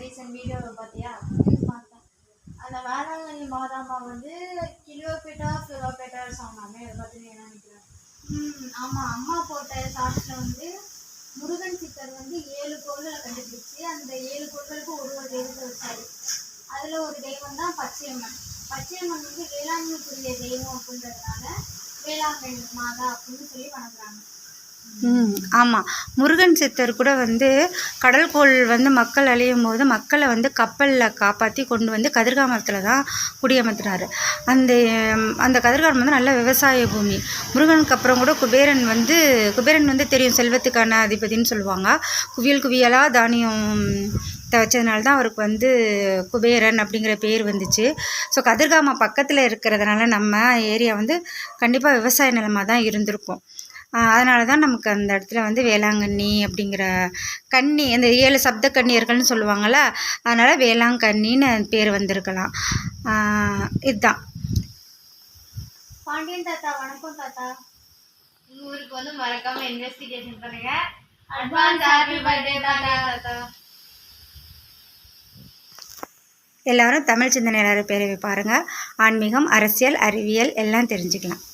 Recent வீடியோவை பார்த்தியா? பார்த்தேன். அந்த வேளாங்கண்ணி மாதாம்மா வந்து கிலோபேட்டா சொன்னாங்க. அதை பற்றி என்ன நினைக்கிறேன்? ஆமாம், அம்மா போட்ட ஷார்ட்ஸில் வந்து முருகன் சித்தர் வந்து 7 கோள்களை கண்டுபிடிச்சு அந்த 7 கோள்களுக்கு ஒரு தெய்வத்தை வச்சாரு. அதில் ஒரு தெய்வம் தான் பச்சையம்மன். பச்சையம்மன் வந்து வேளாண்மைக்குரிய தெய்வம் அப்படின்றதுனால வேளாங்கண்ணி மாதா அப்படின்னு சொல்லி வணங்குறாங்க. ஆமாம், முருகன் சித்தர் கூட வந்து கடல்கோள் வந்து மக்கள் அழியும் போது மக்களை வந்து கப்பலில் காப்பாற்றி கொண்டு வந்து கதிர்காமத்தில் தான் குடியமர்த்தினார். அந்த அந்த கதிர்காமம் வந்து நல்ல விவசாய பூமி. முருகனுக்கு அப்புறம் கூட குபேரன் வந்து தெரியும், செல்வத்துக்கான அதிபதினு சொல்லுவாங்க. குவியல் குவியலாக தானியம் வச்சதுனால தான் அவருக்கு வந்து குபேரன் அப்படிங்கிற பேர் வந்துச்சு. ஸோ கதிர்காமம் பக்கத்தில் இருக்கிறதுனால நம்ம ஏரியா வந்து கண்டிப்பாக விவசாய நிலமாக தான் இருந்திருக்கும். அதனால தான் நமக்கு அந்த இடத்துல வந்து வேளாங்கண்ணி அப்படிங்கிற கன்னி, அந்த 7 சப்த கன்னியர்கள்னு சொல்லுவாங்கள்ல, அதனால் வேளாங்கண்ணின்னு பேர் வந்திருக்கலாம். இதுதான். பாண்டியன் தாத்தா வணக்கம் தாத்தா. ஊருக்கு வந்து மறக்காம இன்வெஸ்டிகேஷன் பண்ணுங்க. அட்வான்ஸ் ஹாப்பி பர்த்டே தாத்தா. எல்லாரும் தமிழ் சிந்தனை எல்லாரும் பேரவை பாருங்கள். ஆன்மீகம், அரசியல், அறிவியல் எல்லாம் தெரிஞ்சுக்கலாம்.